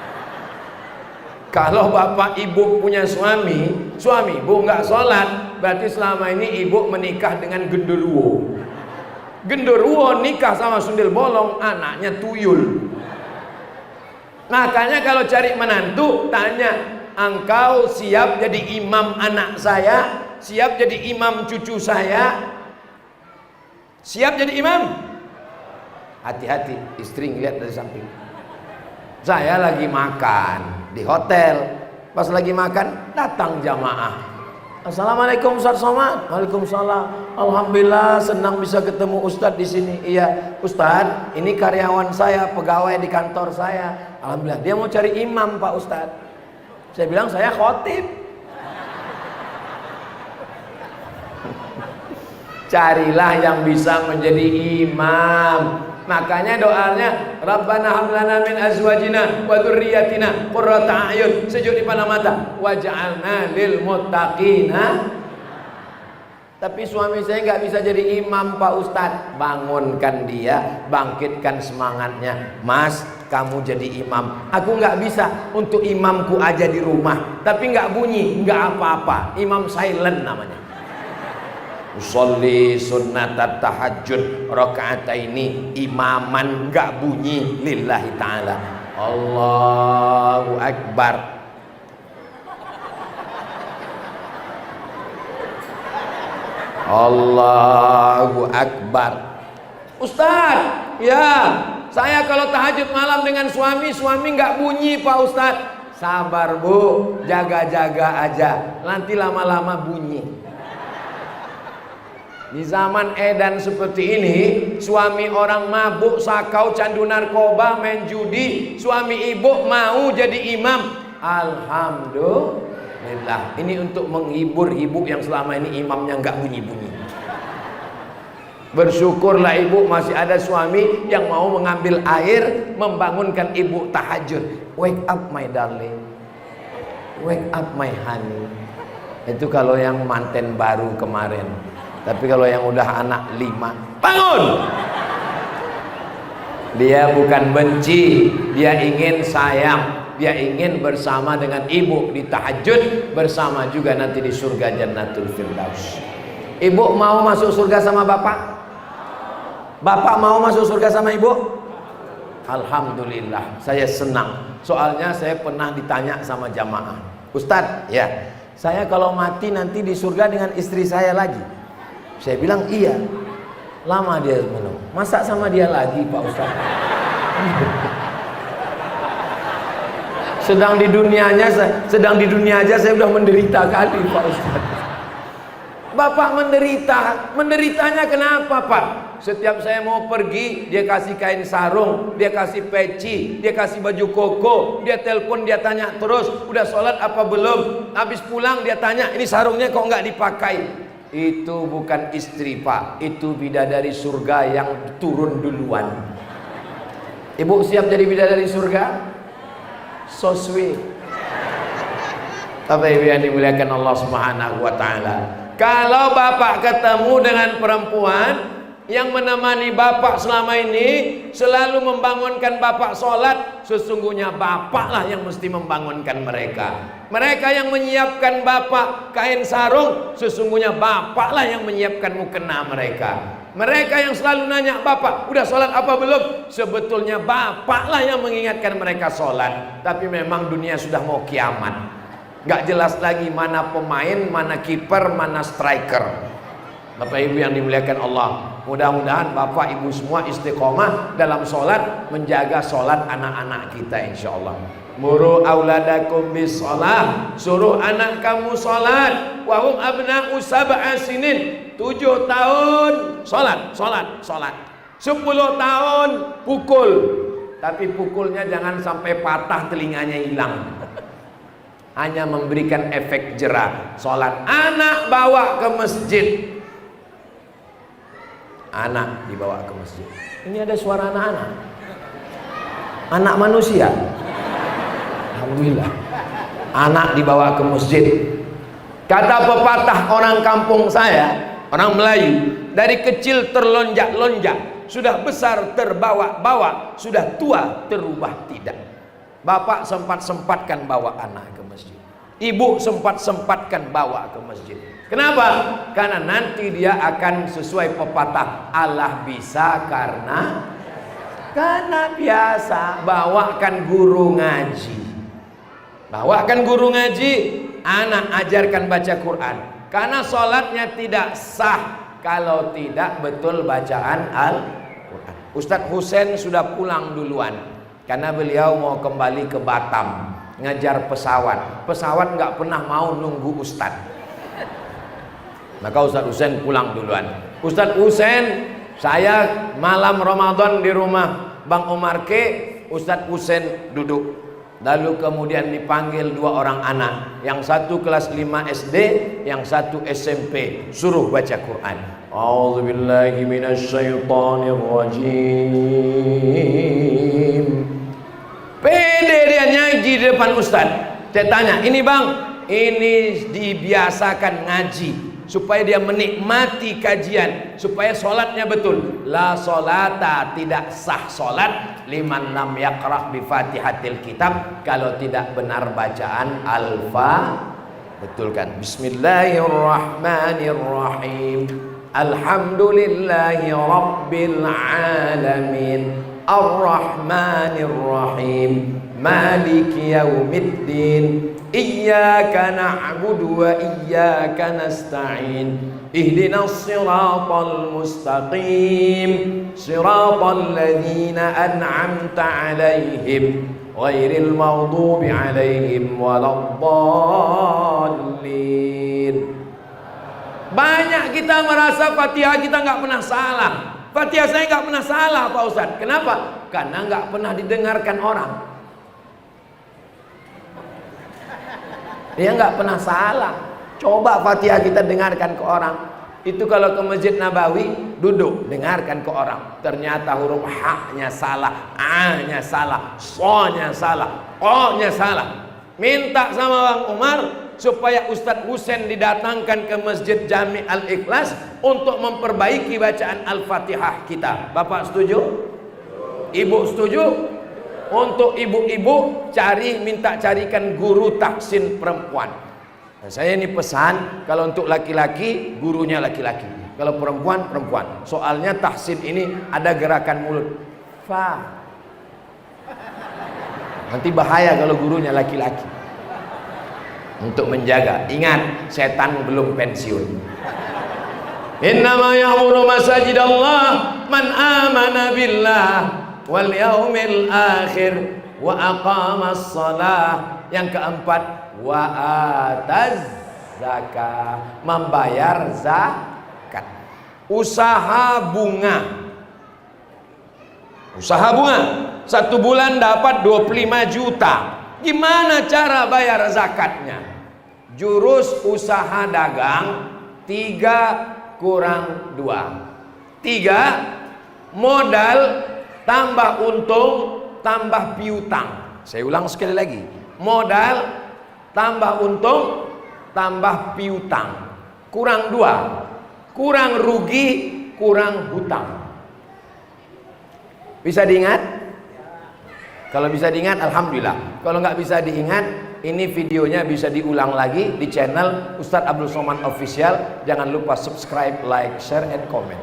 Kalau bapak ibu punya suami, suami ibu nggak sholat, berarti selama ini ibu menikah dengan genderuwo. Genderuwo nikah sama sundil bolong, anaknya tuyul. Makanya kalau cari menantu, tanya, engkau siap jadi imam anak saya? Siap jadi imam cucu saya? Siap jadi imam? Hati-hati, istri ngeliat dari samping. Saya lagi makan di hotel, pas lagi makan datang jamaah. Assalamualaikum Ustaz Somad. Waalaikumsalam. Alhamdulillah senang bisa ketemu Ustadz di sini. Iya Ustadz, ini karyawan saya, pegawai di kantor saya. Alhamdulillah dia mau cari imam Pak Ustadz. Saya bilang saya khotib. Carilah yang bisa menjadi imam. Makanya doanya Rabbana hab lana min azwajina wa dzurriyyatina qurrata a'yun, sejuk di pandang mata, waj'alna lil muttaqina. Tapi suami saya nggak bisa jadi imam Pak Ustadz. Bangunkan dia, bangkitkan semangatnya. Mas, kamu jadi imam. Aku nggak bisa, untuk imamku aja di rumah, tapi nggak bunyi, nggak apa-apa. Imam silent namanya. Usolli sunnatat tahajud rakaataini imaman, enggak bunyi, lillahi ta'ala. Allahu Akbar. Allahu Akbar. Ustaz, ya saya kalau tahajud malam dengan suami enggak bunyi Pak Ustaz. Sabar Bu, jaga-jaga aja, nanti lama-lama bunyi. Di zaman edan seperti ini, suami orang mabuk, sakau, candu narkoba, main judi, suami ibu mau jadi imam. Alhamdulillah. Ini untuk menghibur ibu yang selama ini imamnya nggak bunyi-bunyi. Bersyukurlah ibu masih ada suami yang mau mengambil air, membangunkan ibu tahajud. Wake up my darling, wake up my honey. Itu kalau yang manten baru kemarin. Tapi kalau yang udah anak 5, bangun. Dia bukan benci, dia ingin sayang, dia ingin bersama dengan ibu di tahajud, bersama juga nanti di surga Jannatul Firdaus. Ibu mau masuk surga sama bapak? Bapak mau masuk surga sama ibu? Alhamdulillah, saya senang. Soalnya saya pernah ditanya sama jamaah, Ustadz, ya, saya kalau mati nanti di surga dengan istri saya lagi. Saya bilang iya. Lama dia menunggu. Masa sama dia lagi Pak Ustadz? Sedang di dunia aja saya udah menderita kali Pak Ustadz. Bapak menderitanya kenapa Pak? Setiap saya mau pergi, dia kasih kain sarung, dia kasih peci, dia kasih baju koko, dia telepon, dia tanya terus, udah sholat apa belum? Habis pulang dia tanya, ini sarungnya kok nggak dipakai? Itu bukan istri Pak, itu bidadari surga yang turun duluan. Ibu siap jadi bidadari surga? So sweet. Bapak Ibu yang dimuliakan Allah Subhanahu wa taala. Kalau bapak ketemu dengan perempuan yang menemani bapak selama ini, selalu membangunkan bapak sholat, sesungguhnya bapaklah yang mesti membangunkan mereka. Mereka yang menyiapkan bapak kain sarung, sesungguhnya bapaklah yang menyiapkan mukena mereka. Mereka yang selalu nanya bapak, udah sholat apa belum? Sebetulnya bapaklah yang mengingatkan mereka sholat. Tapi memang dunia sudah mau kiamat. Gak jelas lagi mana pemain, mana kiper, mana striker. Bapak Ibu yang dimuliakan Allah, mudah-mudahan Bapak Ibu semua istiqomah dalam sholat, menjaga sholat anak-anak kita insya Allah. Muru auladakum bis sholat, suruh anak kamu sholat. Wahum abna'u sab'a sinin, 7 tahun sholat. 10 tahun pukul. Tapi pukulnya jangan sampai patah, telinganya hilang. Hanya memberikan efek jerah. Sholat anak bawa ke masjid. Anak dibawa ke masjid. Ini ada suara anak-anak. Anak manusia. Alhamdulillah. Anak dibawa ke masjid. Kata pepatah orang kampung saya, orang Melayu, dari kecil terlonjak-lonjak, sudah besar terbawa-bawa, sudah tua terubah tidak. Bapak sempat-sempatkan bawa anak ke masjid. Ibu sempat-sempatkan bawa ke masjid. Kenapa? Karena nanti dia akan sesuai pepatah, Allah bisa karena biasa. Bawakan guru ngaji. Anak ajarkan baca Quran. Karena sholatnya tidak sah kalau tidak betul bacaan Al-Quran. Ustadz Husain sudah pulang duluan. Karena beliau mau kembali ke Batam, ngejar pesawat. Pesawat nggak pernah mau nunggu Ustadz. Maka Ustadz Husain pulang duluan. Ustadz Husain, saya malam Ramadan di rumah Bang Omar K. Ustadz Husain duduk. Lalu kemudian dipanggil 2 orang anak. Yang satu kelas 5 SD, yang satu SMP. Suruh baca Quran. A'udzubillahi minasyaitonirrajim. Pede dia ngaji di depan Ustaz. Saya tanya, ini bang, ini dibiasakan ngaji supaya dia menikmati kajian, supaya sholatnya betul. La sholata, tidak sah sholat liman lam yaqra' bi fatihatil kitab, kalau tidak benar bacaan betulkan. Bismillahirrahmanirrahim. Alhamdulillahi rabbil alamin. Ar-Rahmanir-Rahim. Maliki yaumiddin. Iyyaka na'budu wa iyyaka nasta'in. Ihdinas siratal mustaqim. Siratal ladzina an'amta 'alaihim ghairil maghdubi 'alaihim waladdallin. Banyak kita merasa Fatihah kita nggak pernah salah. Fatihah saya nggak pernah salah Pak Ustadz. Kenapa? Karena nggak pernah didengarkan orang. Dia nggak pernah salah. Coba Fatihah kita dengarkan ke orang. Itu kalau ke Masjid Nabawi, duduk dengarkan ke orang. Ternyata huruf H-nya salah, A-nya salah, So-nya salah, O-nya salah. Minta sama Bang Umar, supaya Ustadz Husain didatangkan ke Masjid Jami Al-Ikhlas untuk memperbaiki bacaan Al-Fatihah kita. Bapak setuju? Ibu setuju? Untuk ibu-ibu minta carikan guru tahsin perempuan. Nah, saya ini pesan, kalau untuk laki-laki gurunya laki-laki, kalau perempuan perempuan. Soalnya tahsin ini ada gerakan mulut. Fa. Nanti bahaya kalau gurunya laki-laki. Untuk menjaga, ingat setan belum pensiun. Innama ya'muru masajidallah man amana billah wal yaumil akhir wa aqamas shalah. Yang keempat, wa ataz zakah, membayar zakat. Usaha bunga, satu bulan dapat 25 juta. Gimana cara bayar zakatnya? Jurus usaha dagang 3 kurang 2. 3, modal tambah untung tambah piutang. Saya ulang sekali lagi, modal tambah untung tambah piutang kurang 2, kurang rugi kurang hutang. Bisa diingat? Kalau bisa diingat alhamdulillah. Kalau nggak bisa diingat, ini videonya bisa diulang lagi di channel Ustadz Abdul Somad Official. Jangan lupa subscribe, like, share, and comment.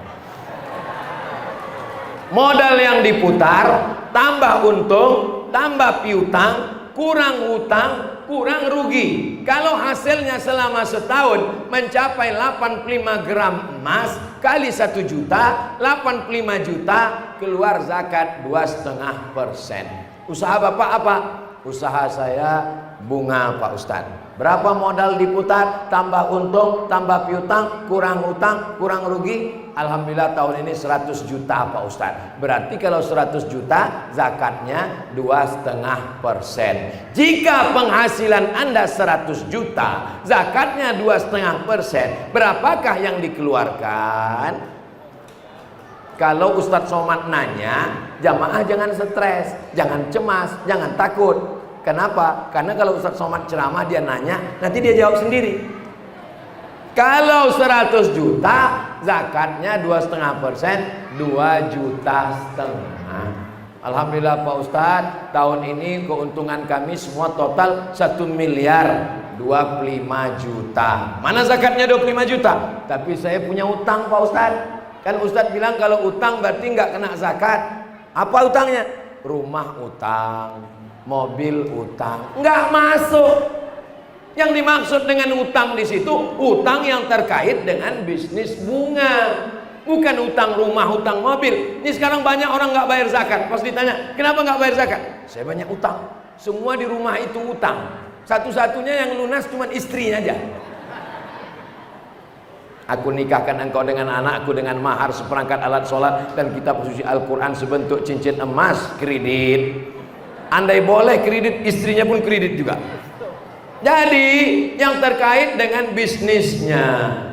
Modal yang diputar tambah untung tambah piutang kurang hutang kurang rugi. Kalau hasilnya selama setahun mencapai 85 gram emas kali 1 juta, 85 juta, keluar zakat 2,5%. Usaha Bapak apa? Usaha saya bunga Pak Ustadz. Berapa modal diputar, tambah untung, tambah piutang, kurang hutang, kurang rugi? Alhamdulillah tahun ini 100 juta Pak Ustadz. Berarti kalau 100 juta zakatnya 2,5%. Jika penghasilan Anda 100 juta, zakatnya 2,5%, berapakah yang dikeluarkan? Kalau Ustadz Somad nanya, jamaah jangan stres, jangan cemas, jangan takut. Kenapa? Karena kalau Ustadz Somad ceramah dia nanya, nanti dia jawab sendiri. Kalau 100 juta, zakatnya 2,5%, 2,5 juta. Alhamdulillah Pak Ustadz, tahun ini keuntungan kami semua total 1,025 juta. Mana zakatnya 25 juta? Tapi saya punya utang Pak Ustadz. Kan Ustadz bilang kalau utang berarti nggak kena zakat. Apa utangnya? Rumah utang, mobil utang, nggak masuk. Yang dimaksud dengan utang di situ utang yang terkait dengan bisnis bunga, bukan utang rumah, utang mobil. Ini sekarang banyak orang nggak bayar zakat. Pas ditanya kenapa nggak bayar zakat, saya banyak utang. Semua di rumah itu utang. Satu-satunya yang lunas cuma istrinya aja. Aku nikahkan engkau dengan anakku dengan mahar seperangkat alat sholat dan kitab suci Al-Quran sebentuk cincin emas, kredit. Andai boleh kredit, istrinya pun kredit juga. Jadi yang terkait dengan bisnisnya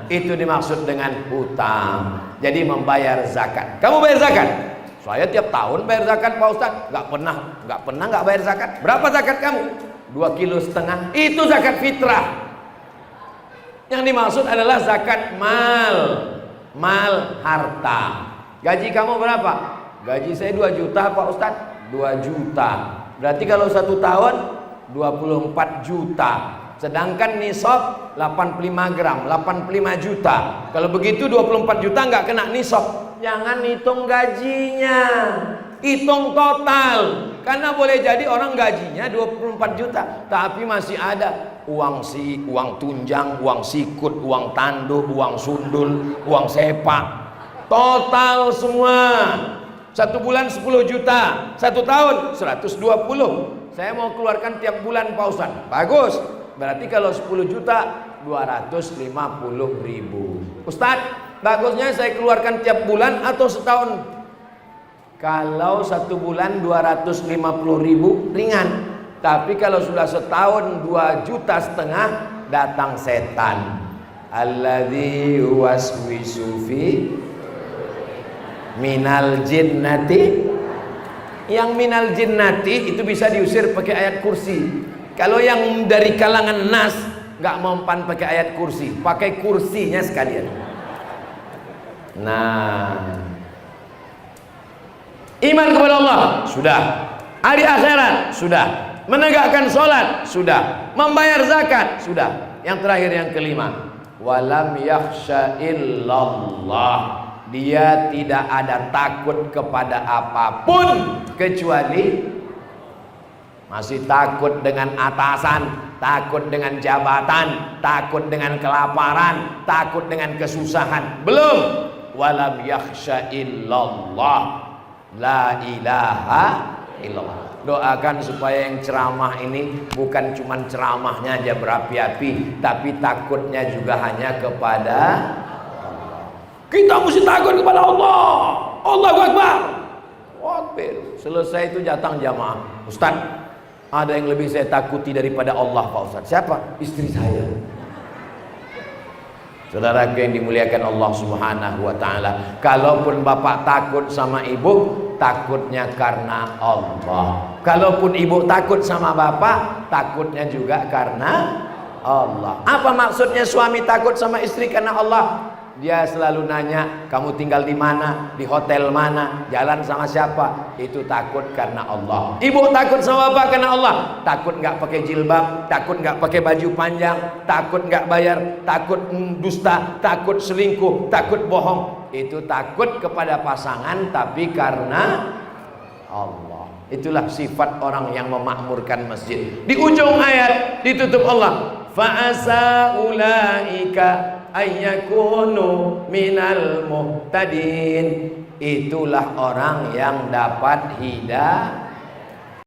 itu dimaksud dengan hutang. Jadi membayar zakat. Kamu bayar zakat? Saya tiap tahun bayar zakat Pak Ustadz. Nggak pernah nggak bayar zakat. Berapa zakat kamu? 2,5 kilo. Itu zakat fitrah. Yang dimaksud adalah zakat mal harta. Gaji kamu berapa? Gaji saya 2 juta Pak Ustadz. 2 juta. Berarti kalau 1 tahun 24 juta. Sedangkan nisab 85 gram, 85 juta. Kalau begitu 24 juta nggak kena nisab. Jangan hitung gajinya, hitung total. Karena boleh jadi orang gajinya 24 juta, tapi masih ada uang tunjang, uang sikut, uang tanduh, uang sundul, uang sepak. Total semua. 1 bulan 10 juta, 1 tahun 120. Saya mau keluarkan tiap bulan Pak Ustadz. Bagus. Berarti kalau 10 juta 250 ribu. Ustadz, bagusnya saya keluarkan tiap bulan atau setahun? Kalau 1 bulan 250 ribu ringan. Tapi kalau sudah setahun 2,5 juta, datang setan. Alladzi waswisu fi minal jinnati. Yang minal jinnati itu bisa diusir pakai ayat kursi. Kalau yang dari kalangan nas nggak mempan pakai ayat kursi, pakai kursinya sekalian. Nah, iman kepada Allah sudah, hari akhirat sudah, menegakkan sholat sudah, membayar zakat sudah. Yang terakhir yang kelima, walam yakhsha illallah, dia tidak ada takut kepada apapun kecuali, masih takut dengan atasan, takut dengan jabatan, takut dengan kelaparan, takut dengan kesusahan, belum. Walam yakhsha illallah, la ilaha illallah. Doakan supaya yang ceramah ini bukan cuma ceramahnya aja berapi-api, tapi takutnya juga hanya kepada Allah. Kita mesti takut kepada Allah. Allahu Akbar. Waktu selesai itu datang jamaah, Ustaz, ada yang lebih saya takuti daripada Allah Pak Ustaz. Siapa? Istri saya. Saudara yang dimuliakan Allah Subhanahu wa ta'ala, kalaupun bapak takut sama ibu, takutnya karena Allah. Kalaupun ibu takut sama bapak, takutnya juga karena Allah. Apa maksudnya suami takut sama istri karena Allah? Dia selalu nanya, kamu tinggal di mana, di hotel mana, jalan sama siapa. Itu takut karena Allah. Ibu takut sama bapak karena Allah. Takut nggak pakai jilbab, takut nggak pakai baju panjang, takut nggak bayar, takut dusta, takut selingkuh, takut bohong. Itu takut kepada pasangan tapi karena Allah. Itulah sifat orang yang memakmurkan masjid. Di ujung ayat ditutup Allah, fa'asa ulaika ayyakunu minal muhtadin. Itulah orang yang dapat hidayah.